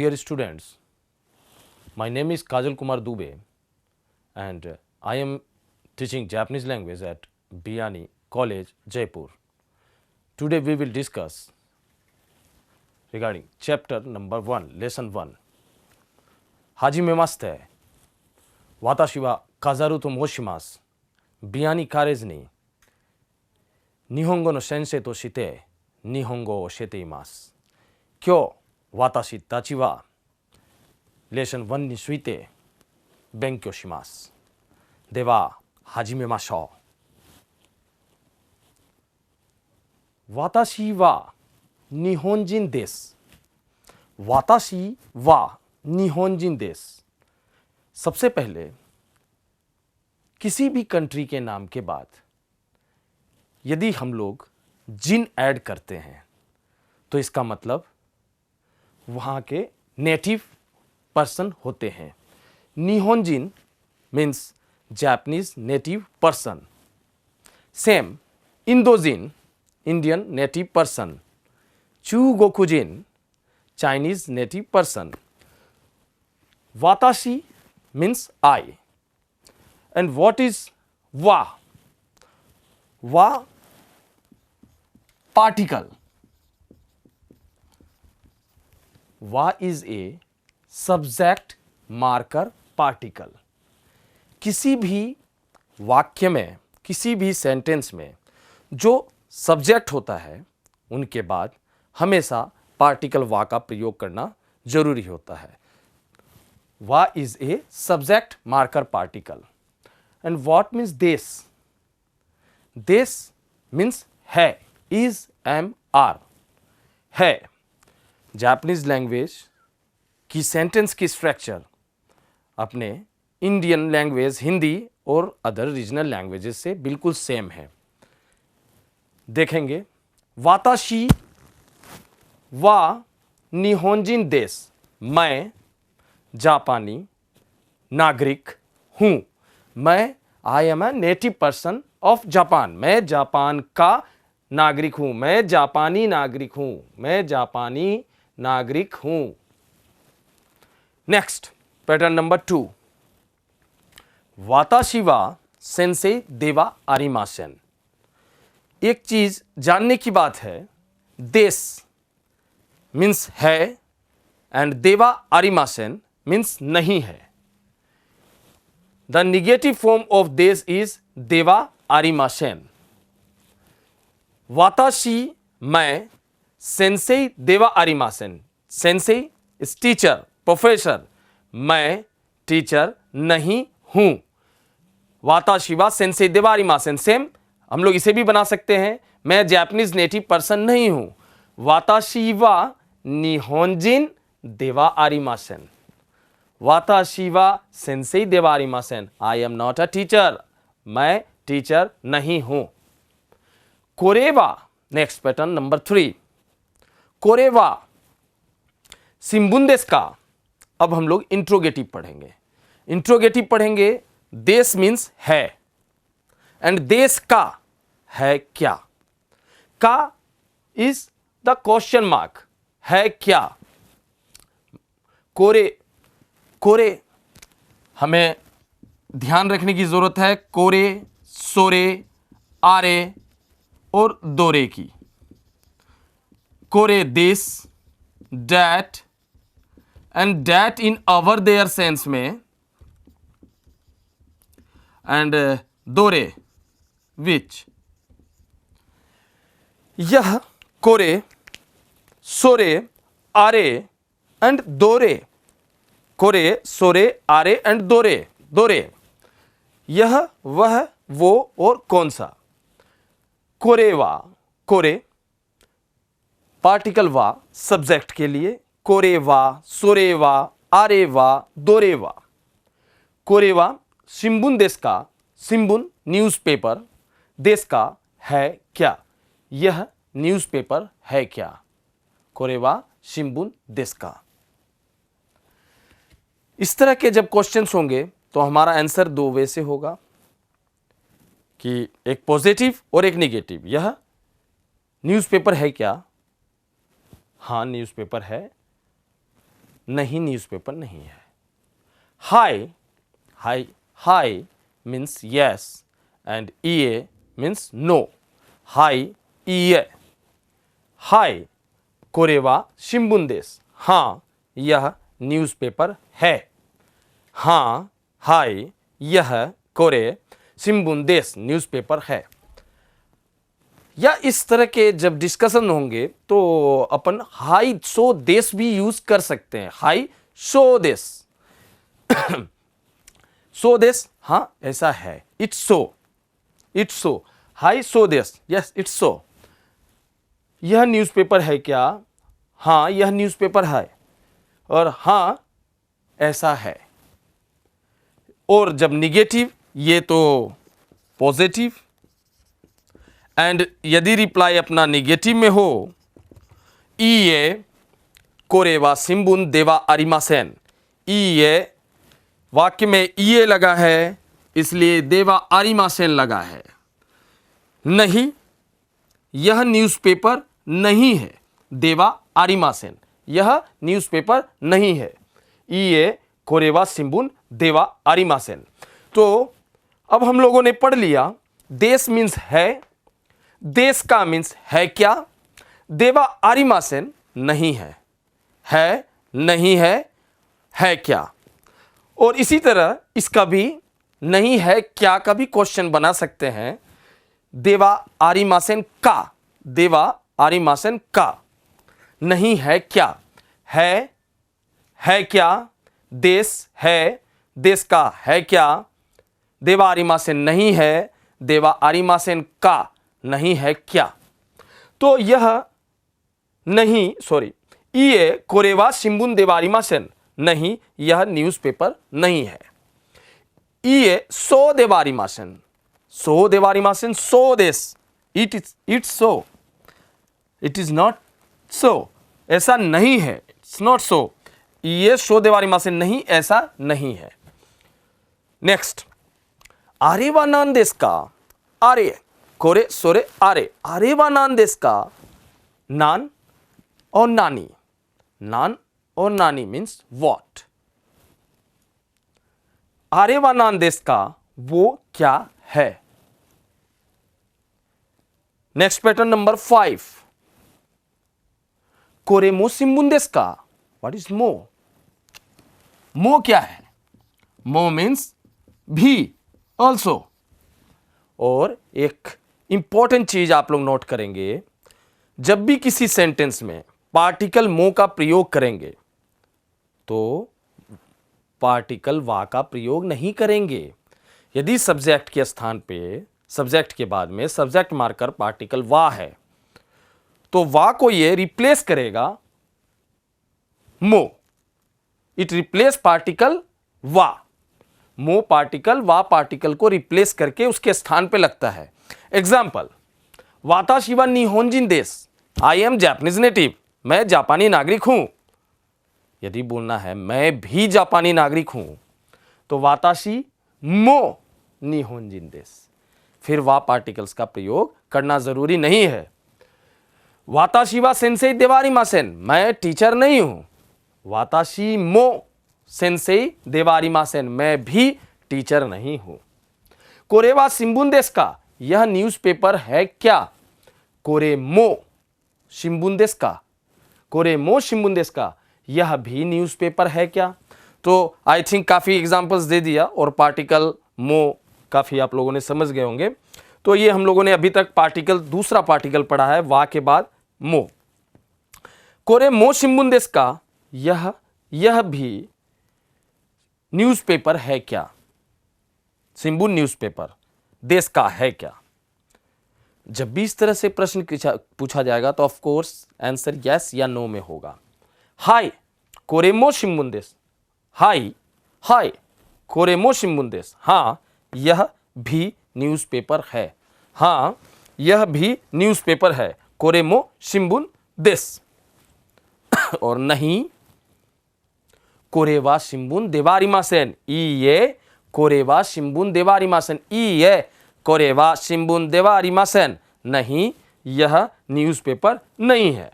Dear students, my name is Kajal Kumar Dubey and I am teaching Japanese language at Biyani College, Jaipur. Today we will discuss regarding chapter number 1, lesson 1. Hajimemashite. Watashi wa Kazaru to moshimasu. Biyani College ni Nihongo no sensei to shite Nihongo o oshete imasu. Kyou watashi tachi wa lesson 1について勉強します。では始めましょう。私は日本人です。私は日本人です。सबसे पहले किसी भी country के नाम के बाद यदि हम लोग जिन ऐड करते हैं तो इसका मतलब वहाँ के नेटिव पर्सन होते हैं. निहोंजिन means Japanese native person. Same इंडोजिन इंडियन नेटिव पर्सन. चूगोकुजिन चाइनीज नेटिव पर्सन. वाताशी means I. And what is वा? वा पार्टिकल. वा is a subject marker particle. किसी भी वाक्य में, किसी भी सेंटेंस में जो सब्जेक्ट होता है उनके बाद हमेशा पार्टिकल वा का प्रयोग करना जरूरी होता है. वा is a subject marker particle. And what means this? This means है. इज एम आर है. जापानीज लैंग्वेज की सेंटेंस की स्ट्रक्चर अपने इंडियन लैंग्वेज हिंदी और अदर रीजनल लैंग्वेजेस से बिल्कुल सेम है. देखेंगे वाताशी वा निहोंजिन देश. मैं जापानी नागरिक हूँ. मैं I am a native person of Japan. मैं जापान का नागरिक हूँ. मैं जापानी नागरिक हूँ. मैं जापानी नागरिक हूँ. Next pattern number 2. वाताशी वा सेंसेई देवा आरिमासेन. एक चीज जानने की बात है. देश मीन्स है एंड देवा आरिमासेन मीन्स नहीं है. द निगेटिव फॉर्म ऑफ देश इज देवा आरिमासेन. वाताशी मैं सेंसेई देवा आरिमासेन. सेंसेई इज टीचर, प्रोफेसर. मैं टीचर नहीं हूं. वाताशी वा सेंसेई देवा आरिमासेन. सेम हम लोग इसे भी बना सकते हैं. मैं जापानीज नेटिव पर्सन नहीं हूं. वाताशी वा निहोंजिन देवा आरिमासेन. वाताशी वा सेंसेई देवा आरिमासेन. I am not a teacher. मैं टीचर नहीं हूं. कोरेवा नेक्स्ट पैटर्न नंबर 3. कोरेवा शिंबुन देश का. अब हम लोग इंट्रोगेटिव पढ़ेंगे. इंट्रोगेटिव पढ़ेंगे. देश मीन्स है एंड देश का है क्या. का इज द क्वेश्चन मार्क. है क्या. कोरे. कोरे हमें ध्यान रखने की जरूरत है. कोरे, सोरे, आरे और दोरे की. कोरे देश, that and that in our their sense में एंड दोरे विच. यह कोरे, सोरे, आरे एंड दोरे. कोरे, सोरे, आरे एंड दोरे. दोरे यह, वह, वो और कौन सा. कोरेवा. कोरे पार्टिकल वा सब्जेक्ट के लिए. कोरेवा, सोरेवा, आरेवा, दोरेवा. कोरेवा शिंबुन देश का. शिंबुन न्यूज़पेपर. देश का है क्या. यह न्यूज़पेपर है क्या. कोरेवा शिंबुन देश का. इस तरह के जब क्वेश्चंस होंगे तो हमारा आंसर 2 वे से होगा कि एक पॉजिटिव और एक नेगेटिव. यह न्यूज़पेपर है क्या. हाँ न्यूज़पेपर है. नहीं, न्यूज़पेपर नहीं है। हाई, हाई, हाई मीन्स यस एंड ईए मीन्स नो। हाई ईए। हाई कोरेवा शिंबुन देस। हाँ, यह न्यूज़पेपर है। हाँ, हाई यह कोरे शिंबुन देस न्यूज़पेपर है। या इस तरह के जब डिस्कशन होंगे तो अपन हाई सो देश भी यूज कर सकते हैं। हाई सो देश। सो देश, हाँ ऐसा है। It's so, it's so. हाई सो देश, यस इट्स सो। यह न्यूज़पेपर है क्या? हाँ यह न्यूज़पेपर है। और हाँ ऐसा है। और जब निगेटिव, ये तो पॉजिटिव। एंड यदि रिप्लाई अपना निगेटिव में हो, ईए कोरेवा शिंबुन देवा आरिमासेन। ईए वाक्य में ईए लगा है, इसलिए देवा आरिमासेन लगा है। नहीं, यह न्यूज़पेपर नहीं है। देवा आरिमासेन, यह न्यूज़पेपर नहीं है। ईए कोरेवा शिंबुन देवा आरिमासेन। तो अब हम लोगों ने पढ़ लिया, देश मीन्स है, देश का मीन्स है क्या, देवा आरिमासेन नहीं है, नहीं है क्या। और इसी तरह इसका भी नहीं है क्या का भी क्वेश्चन बना सकते हैं। देवा आरिमासेन का, देवा आरिमासेन का। नहीं है क्या, है क्या, देश है, देश का है क्या, देवा आरिमासेन नहीं है, देवा आरिमासेन का नहीं है क्या। तो यह नहीं, सॉरी, ईए कोरेवा शिंबुन देवा आरिमासेन नहीं, यह न्यूज़पेपर नहीं है। ईए सो देवा आरिमासेन, सो देवा आरिमासेन, सो देश, it's so, it is not so, ऐसा नहीं है, इट्स नॉट सो। ईए सो देवा आरिमासेन नहीं, ऐसा नहीं है। नेक्स्ट, आरे वा नान देश का। आरे कोरे सोरे आरे, आरे वा नान देश का। नान और नानी, नान और नानी मीन्स वॉट। आरे वा नान देश का वो क्या है। नेक्स्ट पैटर्न नंबर 5, कोरे मो शिंबुन देश का। व्हाट इज मो? मो क्या है? मो मीन्स भी, ऑल्सो। और एक इंपॉर्टेंट चीज आप लोग नोट करेंगे, जब भी किसी सेंटेंस में पार्टिकल मो का प्रयोग करेंगे तो पार्टिकल वा का प्रयोग नहीं करेंगे। यदि सब्जेक्ट के स्थान पे, सब्जेक्ट के बाद में सब्जेक्ट मार्कर पार्टिकल वा है, तो वा को ये रिप्लेस करेगा मो। इट रिप्लेस पार्टिकल वा। मो पार्टिकल वा पार्टिकल को रिप्लेस करके उसके स्थान पे लगता है। एग्जाम्पल, वाताशी वा निहोंजिन देश। आई एम जापानीज नेटिव, मैं जापानी नागरिक हूं। यदि बोलना है मैं भी जापानी नागरिक हूं, तो वाताशी मो निहोंजिन देश, फिर वा पार्टिकल्स का प्रयोग करना जरूरी नहीं है। वाताशी वा सेंसेई देवा आरिमासेन, मैं टीचर नहीं हूं। वाताशी मो सेंसेई देवा आरिमासेन, मैं भी टीचर नहीं हूं। कोरेवा शिंबुन देश का, यह न्यूज़पेपर है क्या। कोरे मो शिंबुन देश का, कोरे मो शिंबुन देश का, यह भी न्यूज़पेपर है क्या। तो आई थिंक काफ़ी एग्जांपल्स दे दिया और पार्टिकल मो काफ़ी आप लोगों ने समझ गए होंगे। तो ये हम लोगों ने अभी तक पार्टिकल, दूसरा पार्टिकल पढ़ा है वा के बाद मो। कोरे मो शिंबुन देश का, यह भी न्यूज़पेपर है क्या। शिंबुन न्यूज़पेपर देश का है क्या। जब भी इस तरह से प्रश्न पूछा जाएगा तो ऑफ कोर्स आंसर यस या नो में होगा। हाय कोरे मो शिंबुन देश, हाय कोरे मो शिंबुन देश, हाँ यह भी न्यूज़पेपर है, हाँ यह भी न्यूज़पेपर है। कोरे मो शिंबुन देश। और नहीं, कोरेवा शिंबुन देवा आरिमासेन, ईए कोरेवा शिंबुन देवा आरिमासेन, ईए कोरेवा शिंबुन देवा आरिमासेन, नहीं यह न्यूज़पेपर नहीं है।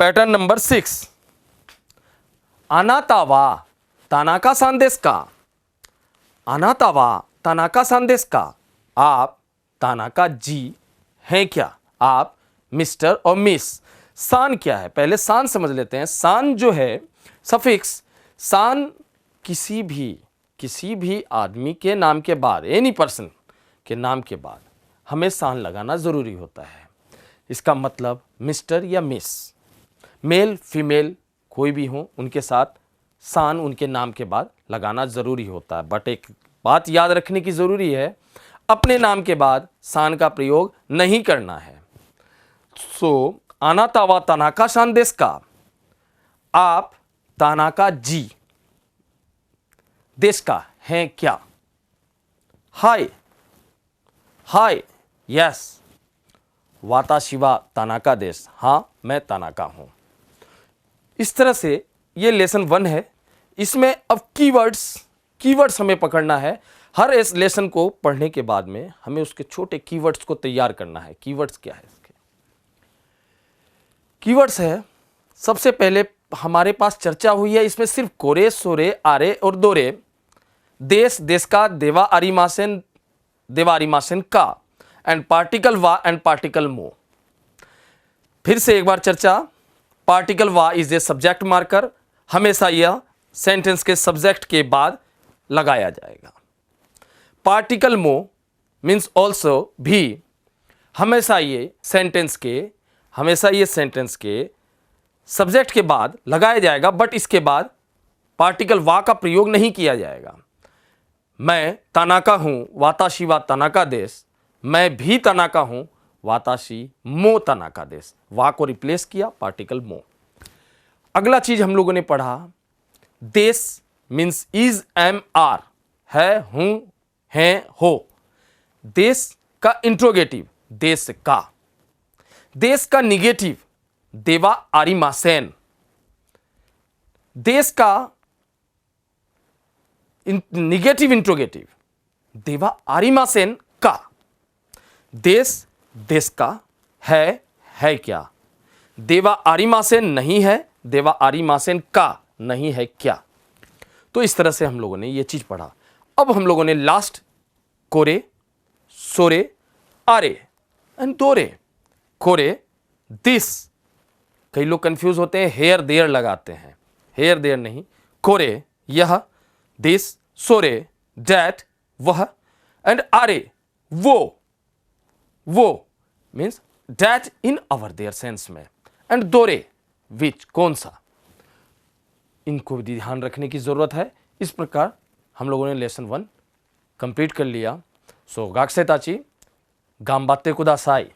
पैटर्न नंबर 6, आनातावा तानाका सांदेस का। आनातावा तानाका सांदेस का, आप तानाका जी हैं क्या? आप मिस्टर और मिस। सान क्या है? पहले सान समझ लेते हैं। सान जो है सफिक्स, सान किसी भी आदमी के नाम के बाद, एनी पर्सन के नाम के बाद हमें सान लगाना ज़रूरी होता है। इसका मतलब मिस्टर या मिस, मेल फीमेल कोई भी हो, उनके साथ सान उनके नाम के बाद लगाना ज़रूरी होता है। बट एक बात याद रखने की ज़रूरी है, अपने नाम के बाद सान का प्रयोग नहीं करना है। सो आनातावा तानाका सान देस का, आप तानाका जी देश का हैं क्या? हाय हाय, यस। वाताशी वा तानाका देश, हाँ मैं तानाका हूं। इस तरह से ये लेसन 1 है। इसमें अब कीवर्ड्स हमें पकड़ना है। हर इस लेसन को पढ़ने के बाद में हमें उसके छोटे कीवर्ड्स को तैयार करना है। कीवर्ड्स क्या है? इसके कीवर्ड्स है, सबसे पहले हमारे पास चर्चा हुई है, इसमें सिर्फ कोरे, सोरे, आरे और दोरे, देश का, देवा आरिमासेन का, एंड पार्टिकल वा एंड पार्टिकल मो। फिर से एक बार चर्चा, पार्टिकल वा इज ए सब्जेक्ट मार्कर, हमेशा यह सेंटेंस के सब्जेक्ट के बाद लगाया जाएगा। पार्टिकल मो मीन्स ऑल्सो भी, हमेशा ये सेंटेंस के सब्जेक्ट के बाद लगाया जाएगा, बट इसके बाद पार्टिकल वा का प्रयोग नहीं किया जाएगा। मैं तानाका हूं, वाताशी वा तानाका देश, मैं भी तानाका हूं, वाताशी मो तानाका देश। वा को रिप्लेस किया, पार्टिकल मो। अगला चीज हम लोगों ने पढ़ा, देश मीन्स इज, एम, आर, है, हूं, हैं, हो। देश का इंट्रोगेटिव देश का, देश का निगेटिव देवा आरिमासेन, देश का निगेटिव इंट्रोगेटिव देवा आरिमासेन का। देश का है क्या? देवा आरिमासेन नहीं है, देवा आरिमासेन का नहीं है क्या? तो इस तरह से हम लोगों ने ये चीज पढ़ा। अब हम लोगों ने लास्ट कोरे, सोरे, आरे एंड दोरे। कोरे दिस, कई लोग कंफ्यूज होते हैं, हेयर देयर लगाते हैं, हेयर देयर नहीं, कोरे यह, दिस, सोरे दैट वह, एंड आरे वो means that in our their sense में, एंड दोरे विच, कौन सा। इनको भी ध्यान रखने की जरूरत है। इस प्रकार हम लोगों ने लेसन 1 कंप्लीट कर लिया। सो गाक्से ताची गांबाते कुदासाई।